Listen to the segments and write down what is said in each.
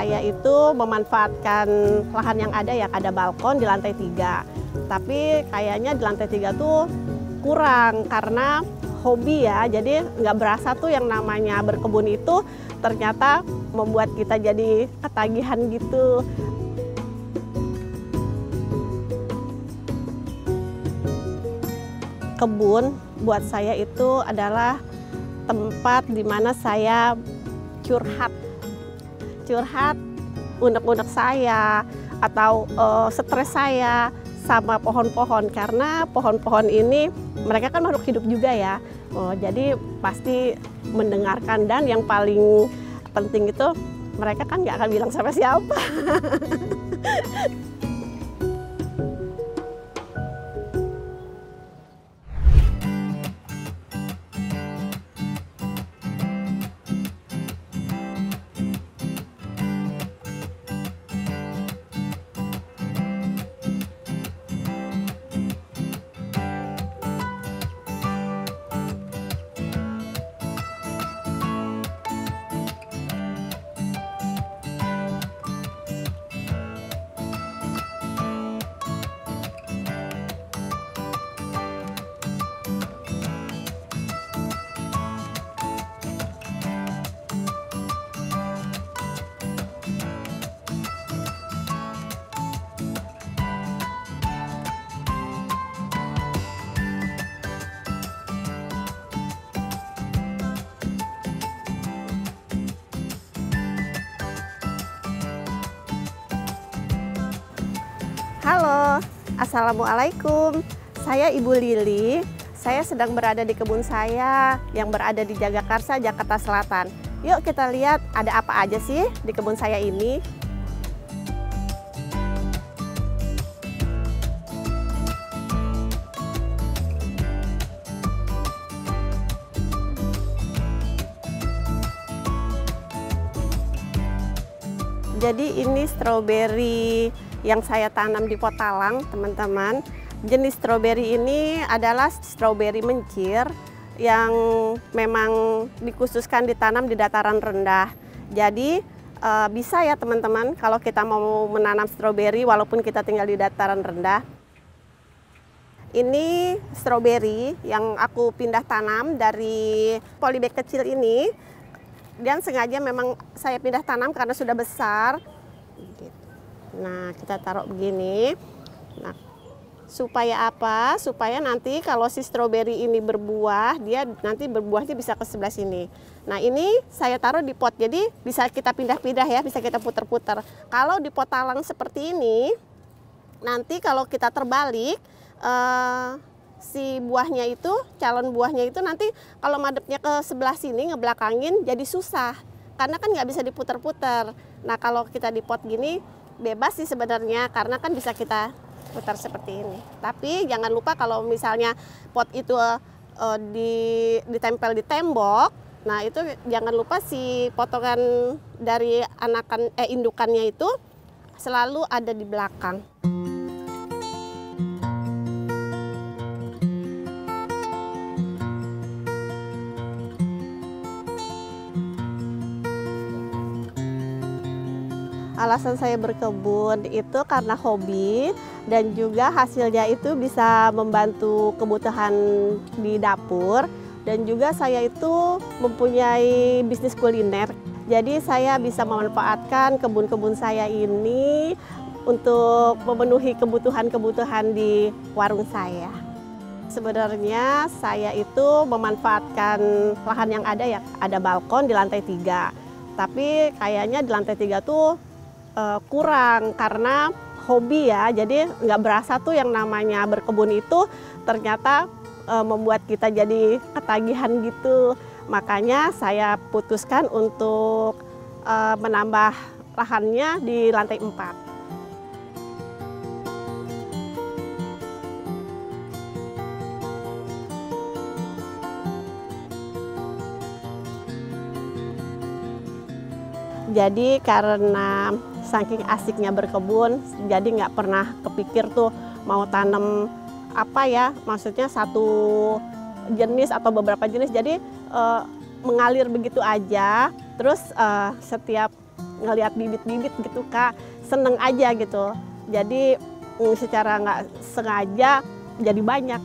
saya itu memanfaatkan lahan yang ada balkon di lantai 3. Tapi kayaknya di lantai 3 tuh kurang karena hobi ya, jadi nggak berasa tuh yang namanya berkebun itu ternyata membuat kita jadi ketagihan gitu. Kebun buat saya itu adalah tempat di mana saya curhat unek-unek saya atau stres saya sama pohon-pohon, karena pohon-pohon ini mereka kan makhluk hidup juga ya. Jadi pasti mendengarkan, dan yang paling penting itu mereka kan nggak akan bilang sama siapa. Halo, Assalamualaikum. Saya Ibu Lili. Saya sedang berada di kebun saya yang berada di Jagakarsa, Jakarta Selatan. Yuk kita lihat ada apa aja sih di kebun saya ini. Jadi ini stroberi yang saya tanam di pot talang, teman-teman. Jenis stroberi ini adalah stroberi mencir yang memang dikhususkan ditanam di dataran rendah. Jadi bisa ya teman-teman kalau kita mau menanam stroberi walaupun kita tinggal di dataran rendah. Ini stroberi yang aku pindah tanam dari polybag kecil ini. Dan sengaja memang saya pindah tanam karena sudah besar. Nah, kita taruh begini. Nah, supaya apa? Supaya nanti kalau si stroberi ini berbuah, dia nanti berbuahnya bisa ke sebelah sini. Nah, ini saya taruh di pot, jadi bisa kita pindah-pindah ya, bisa kita putar-putar. Kalau di pot talang seperti ini, nanti kalau kita terbalik, si buahnya itu, calon buahnya itu nanti kalau madepnya ke sebelah sini, ngebelakangin, jadi susah. Karena kan nggak bisa diputar-putar. Nah, kalau kita di pot gini, bebas sih sebenarnya, karena kan bisa kita putar seperti ini. Tapi jangan lupa kalau misalnya pot itu ditempel di tembok, nah itu jangan lupa si potongan dari indukannya itu selalu ada di belakang. Alasan saya berkebun itu karena hobi, dan juga hasilnya itu bisa membantu kebutuhan di dapur, dan juga saya itu mempunyai bisnis kuliner. Jadi saya bisa memanfaatkan kebun-kebun saya ini untuk memenuhi kebutuhan-kebutuhan di warung saya. Sebenarnya saya itu memanfaatkan lahan yang ada balkon di lantai 3. Tapi kayaknya di lantai 3 tuh kurang karena hobi ya, jadi nggak berasa tuh yang namanya berkebun itu ternyata membuat kita jadi ketagihan gitu. Makanya saya putuskan untuk menambah lahannya di lantai 4. Jadi karena saking asiknya berkebun, jadi nggak pernah kepikir tuh mau tanam apa ya, maksudnya satu jenis atau beberapa jenis. Jadi mengalir begitu aja. Terus setiap ngelihat bibit-bibit gitu Kak, seneng aja gitu. Jadi secara nggak sengaja jadi banyak.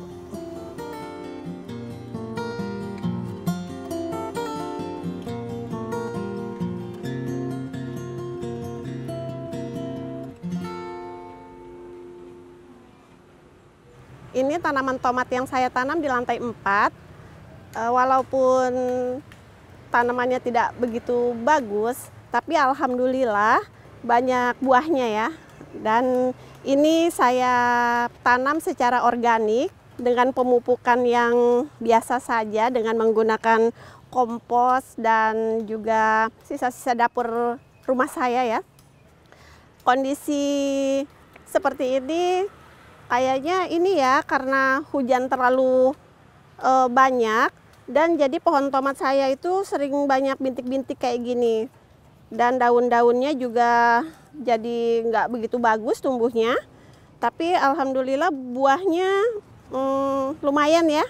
Ini tanaman tomat yang saya tanam di lantai 4. Walaupun tanamannya tidak begitu bagus, tapi alhamdulillah banyak buahnya ya. Dan ini saya tanam secara organik dengan pemupukan yang biasa saja dengan menggunakan kompos dan juga sisa-sisa dapur rumah saya ya. Kondisi seperti ini kayaknya ini ya karena hujan terlalu banyak, dan jadi pohon tomat saya itu sering banyak bintik-bintik kayak gini. Dan daun-daunnya juga jadi nggak begitu bagus tumbuhnya. Tapi alhamdulillah buahnya lumayan ya.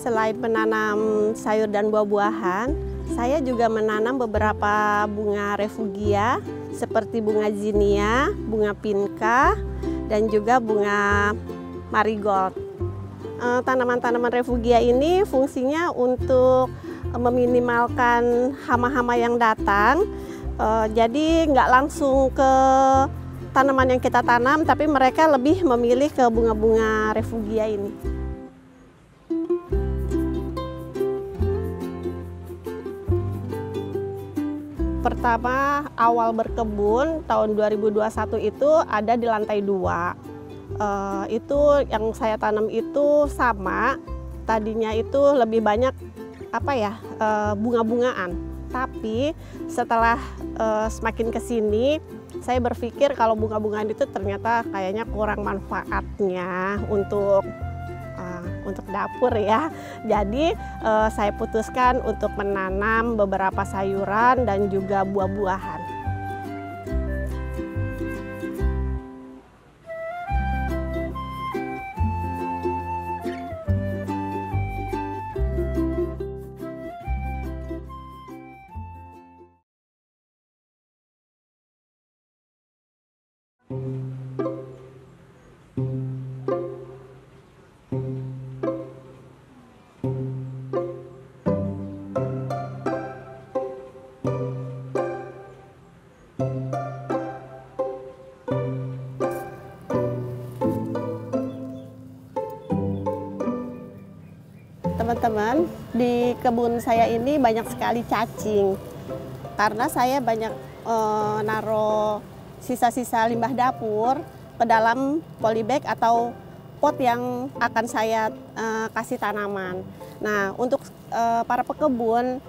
Selain menanam sayur dan buah-buahan, saya juga menanam beberapa bunga refugia seperti bunga zinnia, bunga pinka, dan juga bunga marigold. Tanaman-tanaman refugia ini fungsinya untuk meminimalkan hama-hama yang datang. Jadi nggak langsung ke tanaman yang kita tanam, tapi mereka lebih memilih ke bunga-bunga refugia ini. Pertama awal berkebun tahun 2021 itu ada di lantai 2. Itu yang saya tanam itu sama, tadinya itu lebih banyak bunga-bungaan. Tapi setelah semakin kesini saya berpikir kalau bunga-bungaan itu ternyata kayaknya kurang manfaatnya untuk dapur ya. Jadi saya putuskan untuk menanam beberapa sayuran dan juga buah-buahan. Teman-teman, di kebun saya ini banyak sekali cacing karena saya banyak naruh sisa-sisa limbah dapur ke dalam polybag atau pot yang akan saya kasih tanaman. Nah, untuk para pekebun,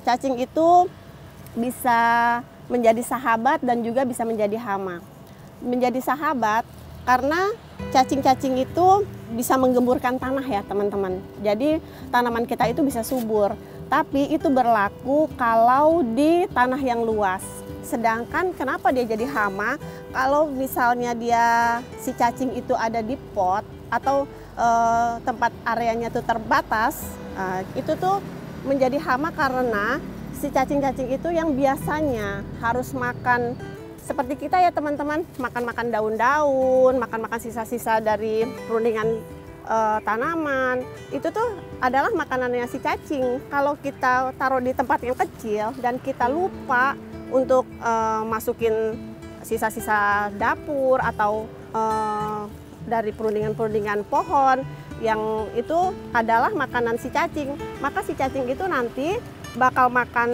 cacing itu bisa menjadi sahabat dan juga bisa menjadi hama. Menjadi sahabat karena cacing-cacing itu bisa menggemburkan tanah ya teman-teman. Jadi tanaman kita itu bisa subur. Tapi itu berlaku kalau di tanah yang luas. Sedangkan kenapa dia jadi hama? Kalau misalnya si cacing itu ada di pot atau tempat areanya itu terbatas, itu tuh menjadi hama karena si cacing-cacing itu yang biasanya harus makan seperti kita ya teman-teman, makan-makan daun-daun, makan-makan sisa-sisa dari perundingan tanaman, itu tuh adalah makanannya si cacing. Kalau kita taruh di tempat yang kecil dan kita lupa untuk masukin sisa-sisa dapur atau dari perundingan-perundingan pohon yang itu adalah makanan si cacing, maka si cacing itu nanti bakal makan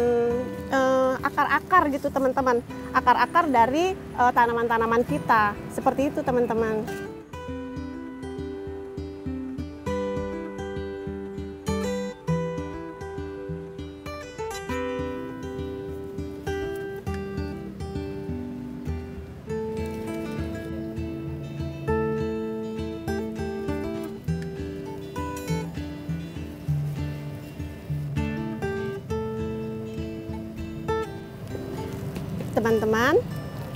akar-akar gitu teman-teman, akar-akar dari tanaman-tanaman kita, seperti itu teman-teman. Teman-teman,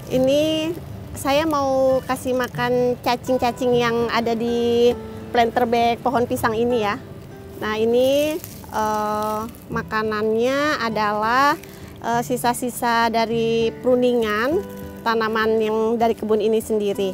ini saya mau kasih makan cacing-cacing yang ada di planter bag pohon pisang ini ya. Nah ini makanannya adalah sisa-sisa dari pruningan tanaman yang dari kebun ini sendiri.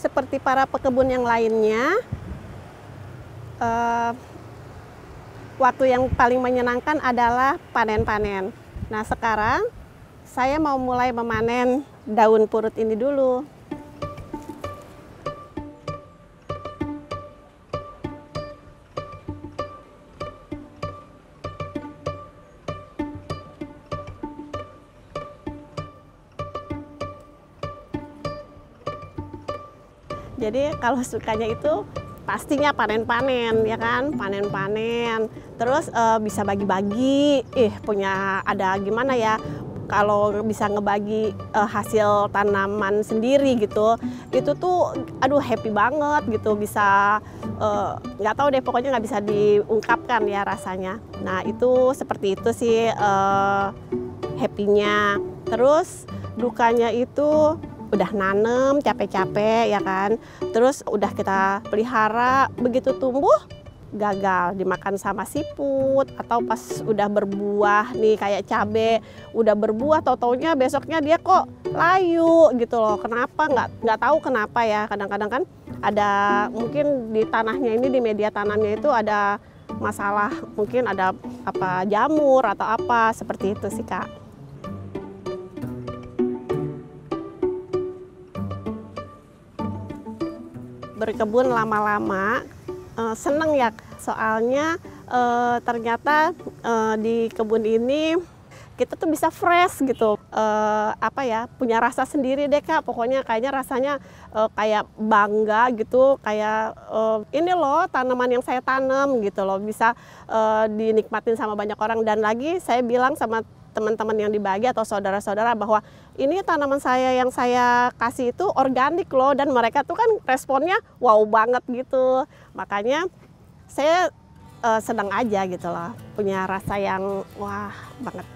Seperti para pekebun yang lainnya, waktu yang paling menyenangkan adalah panen-panen. Nah sekarang saya mau mulai memanen daun purut ini dulu. Jadi kalau sukanya itu pastinya panen-panen ya kan, panen-panen. Terus bisa bagi-bagi, punya ada gimana ya, kalau bisa ngebagi hasil tanaman sendiri gitu, itu tuh aduh happy banget gitu, bisa nggak tahu deh pokoknya nggak bisa diungkapkan ya rasanya. Nah itu seperti itu sih happy-nya. Terus dukanya itu udah nanem capek-capek ya kan, terus udah kita pelihara, begitu tumbuh gagal dimakan sama siput, atau pas udah berbuah nih kayak cabe udah berbuah tau-taunya besoknya dia kok layu gitu loh. Kenapa nggak tahu kenapa ya, kadang-kadang kan ada mungkin di tanahnya ini, di media tanamnya itu ada masalah, mungkin ada apa jamur atau apa seperti itu sih Kak. Berkebun lama-lama seneng ya, soalnya ternyata di kebun ini kita tuh bisa fresh gitu, apa ya, punya rasa sendiri deh Kak. Pokoknya kayaknya rasanya kayak bangga gitu, kayak ini loh tanaman yang saya tanam gitu loh, bisa dinikmatin sama banyak orang. Dan lagi saya bilang sama teman-teman yang dibagi atau saudara-saudara bahwa ini tanaman saya yang saya kasih itu organik loh, dan mereka tuh kan responnya wow banget gitu. Makanya saya senang aja gitu loh, punya rasa yang wah banget.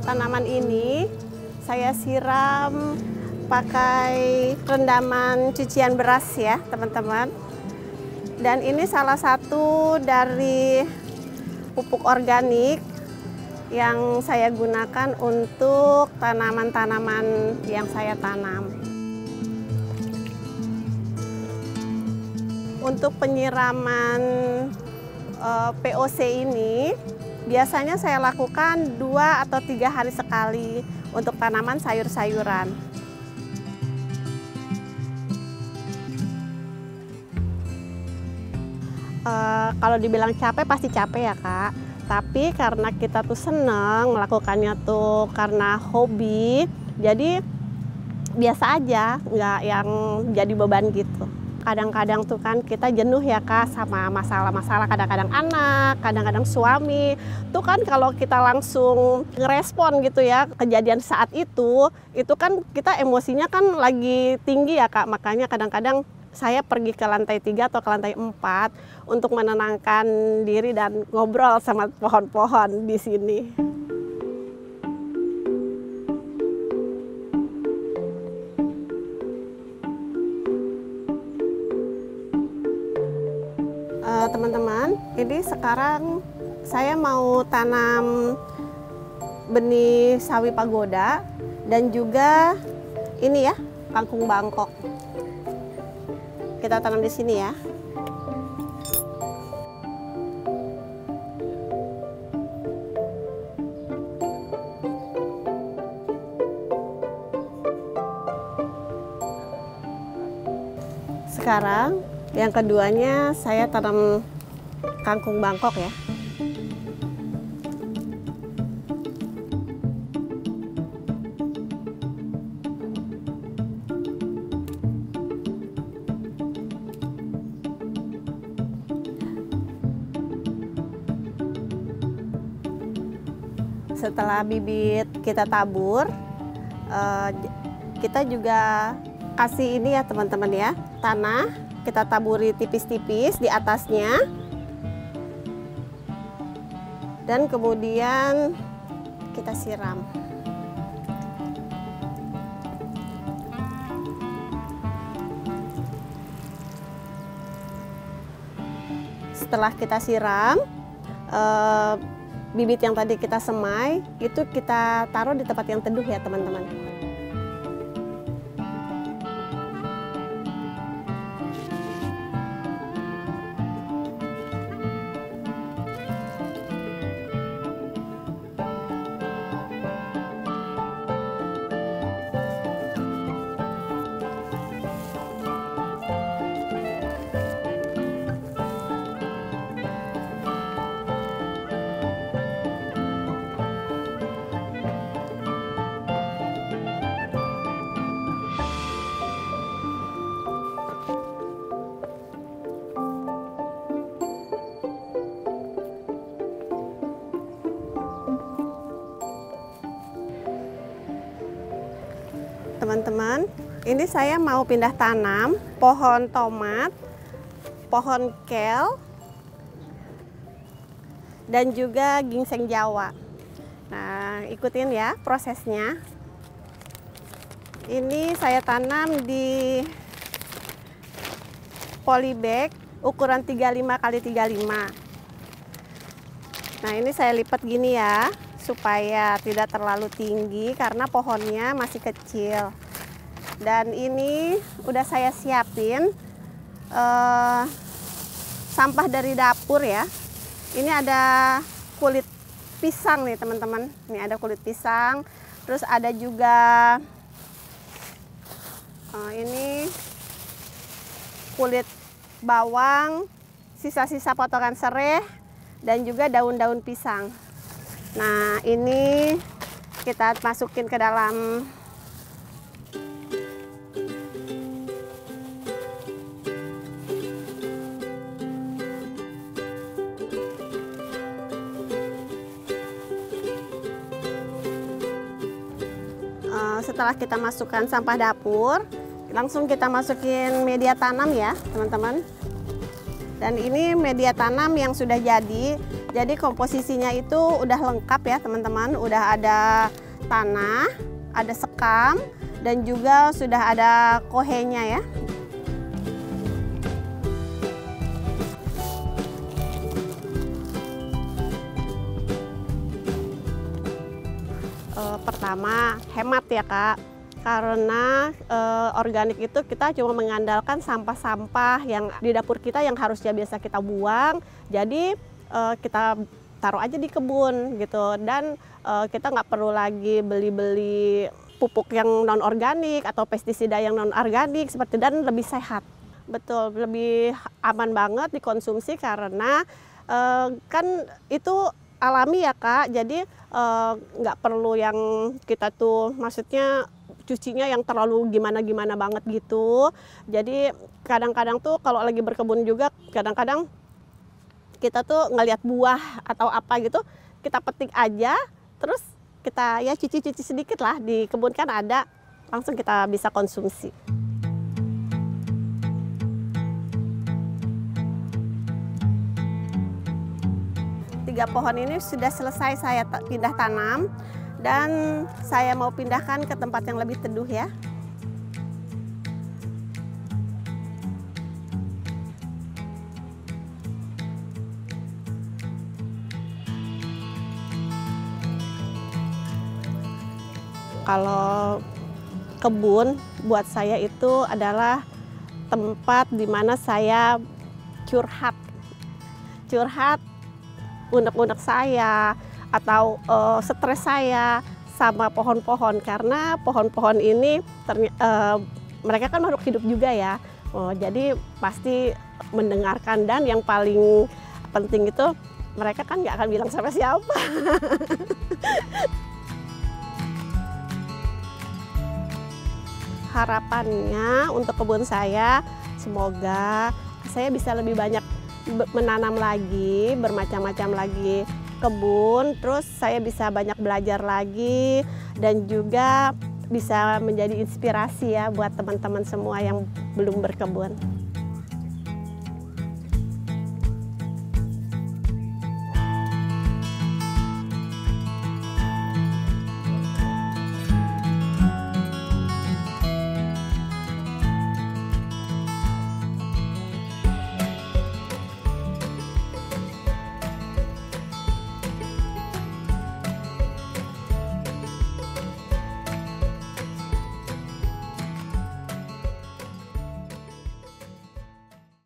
tanaman ini saya siram pakai rendaman cucian beras ya teman-teman. Dan ini salah satu dari pupuk organik yang saya gunakan untuk tanaman-tanaman yang saya tanam. Untuk penyiraman POC ini biasanya saya lakukan 2 atau 3 hari sekali untuk tanaman sayur-sayuran. Kalau dibilang capek pasti capek ya Kak, tapi karena kita tuh seneng melakukannya tuh karena hobi, jadi biasa aja, nggak yang jadi beban gitu. Kadang-kadang tuh kan kita jenuh ya Kak sama masalah-masalah, kadang-kadang anak, kadang-kadang suami. Tuh kan kalau kita langsung ngerespon gitu ya kejadian saat itu kan kita emosinya kan lagi tinggi ya Kak. Makanya kadang-kadang saya pergi ke lantai 3 atau ke lantai 4 untuk menenangkan diri dan ngobrol sama pohon-pohon di sini. Teman-teman, ini sekarang saya mau tanam benih sawi pagoda dan juga ini ya, kangkung Bangkok. Kita tanam di sini ya. Sekarang yang keduanya saya tanam kangkung Bangkok ya. Setelah bibit kita tabur, kita juga kasih ini ya teman-teman ya, tanah. Kita taburi tipis-tipis di atasnya. Dan kemudian kita siram. Setelah kita siram, bibit yang tadi kita semai, itu kita taruh di tempat yang teduh ya teman-teman. Teman-teman, ini saya mau pindah tanam pohon tomat, pohon kel, dan juga ginseng Jawa. Nah, ikutin ya prosesnya. Ini saya tanam di polybag ukuran 35 x 35. Nah, ini saya lipat gini ya, supaya tidak terlalu tinggi karena pohonnya masih kecil. Dan ini udah saya siapin sampah dari dapur ya. Ini ada kulit pisang nih teman-teman. Ini ada kulit pisang. Terus ada juga ini kulit bawang, sisa-sisa potongan sereh, dan juga daun-daun pisang. Nah, ini kita masukin ke dalam setelah kita masukkan sampah dapur, langsung kita masukin media tanam ya, teman-teman. Dan ini media tanam yang sudah jadi. Jadi komposisinya itu udah lengkap ya teman-teman, udah ada tanah, ada sekam, dan juga sudah ada kohenya ya. Pertama, hemat ya Kak, karena organik itu kita cuma mengandalkan sampah-sampah yang di dapur kita yang harusnya biasa kita buang, jadi kita taruh aja di kebun gitu, dan kita nggak perlu lagi beli-beli pupuk yang non organik atau pestisida yang non organik seperti, dan lebih sehat. Betul, lebih aman banget dikonsumsi karena kan itu alami ya Kak, jadi nggak perlu yang kita tuh maksudnya cucinya yang terlalu gimana-gimana banget gitu. Jadi kadang-kadang tuh kalau lagi berkebun juga kadang-kadang kita tuh ngelihat buah atau apa gitu, kita petik aja, terus kita ya cuci-cuci sedikit lah, di kebun kan ada, langsung kita bisa konsumsi. 3 pohon ini sudah selesai saya pindah tanam, dan saya mau pindahkan ke tempat yang lebih teduh ya. Kalau kebun buat saya itu adalah tempat di mana saya curhat unek-unek saya atau stres saya sama pohon-pohon, karena pohon-pohon ini mereka kan makhluk hidup juga ya. Jadi pasti mendengarkan, dan yang paling penting itu mereka kan nggak akan bilang siapa-siapa. Harapannya untuk kebun saya, semoga saya bisa lebih banyak menanam lagi, bermacam-macam lagi kebun, terus saya bisa banyak belajar lagi, dan juga bisa menjadi inspirasi ya buat teman-teman semua yang belum berkebun.